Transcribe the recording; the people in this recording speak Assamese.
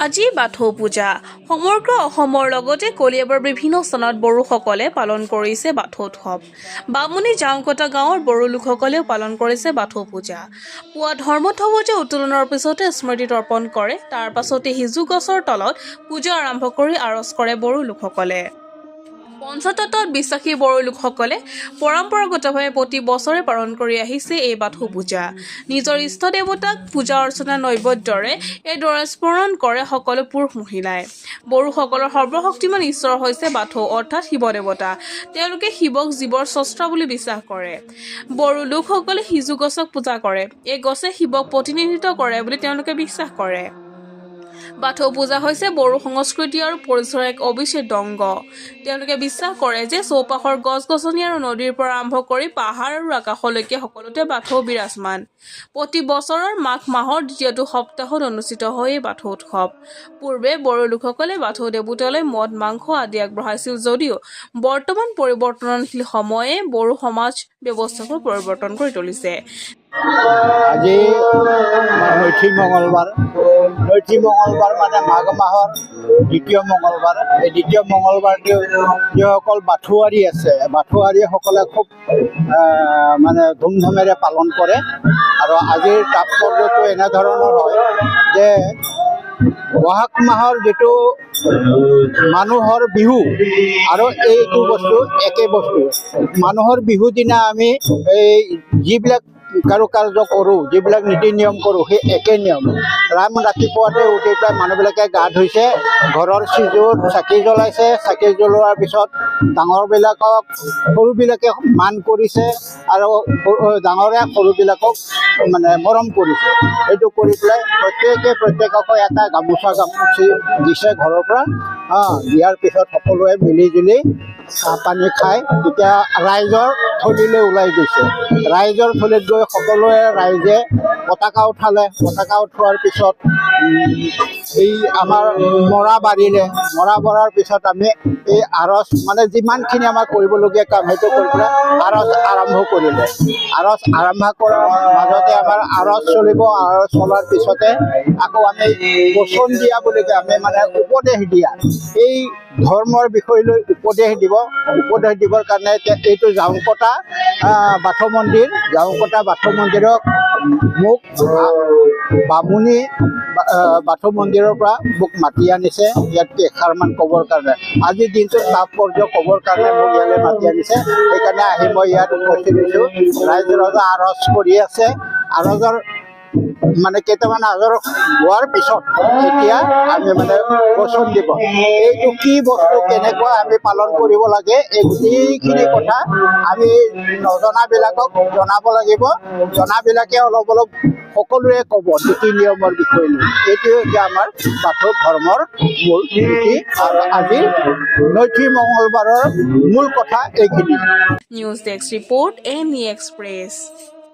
আজি বাথৌ পূজা সমগ্ৰ অসমৰ লগতে কলিয়াবৰ বিভিন্ন স্থানত বড়োসকলে পালন কৰিছে বাথৌ উৎসৱ। বামুণী জাংকটা গাঁৱৰ বড়ো লোকসকলেও পালন কৰিছে বাথৌ পূজা। পুৱা ধৰ্মধ্বজা উত্তোলনৰ পিছতে স্মৃতি তৰ্পণ কৰে। তাৰ পাছতে সিজু গছৰ তলত পূজা আৰম্ভ কৰি আৰজ কৰে বড়ো লোকসকলে। পঞ্চতত্বত বিশ্বাসী বড়ো লোকসকলে পৰম্পৰাগতভাৱে প্ৰতি বছৰে পালন কৰি আহিছে এই বাথৌ পূজা। নিজৰ ইষ্ট দেৱতাক পূজা অৰ্চনা নৈবেদ্যৰে এইদৰে স্মৰণ কৰে সকলো পুৰুষ মহিলাই। বড়োসকলৰ সৰ্বশক্তিমান ঈশ্বৰ হৈছে বাথৌ অৰ্থাৎ শিৱ দেৱতা। তেওঁলোকে শিৱক জীৱৰ স্ৰষ্টা বুলি বিশ্বাস কৰে। বড়ো লোকসকলে সিজু গছক পূজা কৰে। এই গছে শিৱক প্ৰতিনিধিত্ব কৰে বুলি তেওঁলোকে বিশ্বাস কৰে। বাথৌ পূজা হৈছে বড়ো সংস্কৃতি আৰু পৰিচয়ৰ এক অবিচ্ছেদ্য অংগ। তেওঁলোকে বিশ্বাস কৰে যে চৌপাশৰ গছ-গছনি আৰু নদীৰ পৰা আৰম্ভ কৰি পাহাৰ আৰু আকাশলৈকে সকলোতে বাথৌ বিৰাজমান। প্ৰতি বছৰৰ মাঘ মাহৰ দ্বিতীয়টো সপ্তাহত অনুষ্ঠিত হয় এই বাথৌ উৎসৱ। পূৰ্বে বড়ো লোকসকলে বাথৌ দেৱতালৈ মদ মাংস আদি আগবঢ়াইছিল যদিও বৰ্তমান পৰিৱৰ্তনশীল সময়ে বড়ো সমাজ ব্যৱস্থাকো পৰিৱৰ্তন কৰি তুলিছে। আজি নৈথি মঙলবাৰ মানে মাঘ মাহৰ দ্বিতীয় মঙলবাৰ। এই দ্বিতীয় মঙলবাৰটো যিসকল বাথৌৱাৰী আছে, বাথৌৱাৰীসকলে খুব মানে ধুমধামেৰে পালন কৰে। আৰু আজিৰ তাৎপৰ্যটো এনেধৰণৰ হয় যে বহাগ মাহৰ যিটো মানুহৰ বিহু আৰু এইটো বস্তু একে বস্তু। মানুহৰ বিহু দিনা আমি এই যিবিলাক কাৰ্য কৰোঁ, যিবিলাক নীতি নিয়ম কৰোঁ, সেই একে নিয়ম। ৰাতিপুৱাতে উঠি পেলাই মানুহবিলাকে গা ধুইছে, ঘৰৰ সিজুত চাকি জ্বলাইছে, চাকি জ্বলোৱাৰ পিছত ডাঙৰবিলাকক সৰুবিলাকে মান কৰিছে আৰু ডাঙৰে সৰুবিলাকক মানে মৰম কৰিছে। এইটো কৰি পেলাই প্ৰত্যেককে এটা গামোচা দিছে ঘৰৰ পৰা। দিয়াৰ পিছত সকলোৱে মিলি জুলি চাহ পানী খাই তেতিয়া ৰাইজৰ থলীলৈ ওলাই গৈছে। ৰাইজৰ থলীত গৈ সকলোৱে ৰাইজে পতাকা উঠালে। পতাকা উঠোৱাৰ পিছত এই আমাৰ মৰা বৰাৰ পিছত আমি এই আৰজ মানে যিমানখিনি আমাৰ কৰিবলগীয়া কাম সেইটো কৰি পেলাই আৰজ আৰম্ভ কৰিলে। আৰজ আৰম্ভ কৰাৰ মাজতে আমাৰ আৰজ চলিব। আৰজ চলাৰ পিছতে আকৌ আমি বচন দিয়া বুলি কয়, আমি মানে উপদেশ দিয়া, এই ধৰ্মৰ বিষয় লৈ উপদেশ দিবৰ কাৰণে এইটো জাংকটা বাথৌ মন্দিৰক মোক বামুণী বাথৌ মন্দিৰৰ পৰা মোক মাতি আনিছে ইয়াত এষাৰমান ক'বৰ কাৰণে। আজিৰ দিনটোত তাৎপৰ্য ক'বৰ কাৰণে মোক ইয়ালৈ মাতি আনিছে। সেইকাৰণে আহি মই ইয়াত উপস্থিত হৈছোঁ। ৰাইজ ৰজা আৰজ কৰি আছে। আৰজৰ মানে কেইটামান আজৰ হোৱাৰ পিছত এতিয়া আমি মানে বচন দিব। এইটো কি বস্তু, কেনেকুৱা আমি পালন কৰিব লাগে, এই গোটেইখিনি কথা আমি নজনাবিলাকক জনাব লাগিব। জনাবিলাকে অলপ সকলোৱে ক'ব নীতি নিয়মৰ বিষয়ে লৈ। এইটোৱে হৈছে আমাৰ বাথৌ ধৰ্মৰ মূল নীতি আৰু আজিৰ নৈথি মঙলবাৰৰ মূল কথা এইখিনি। News desk report NE express.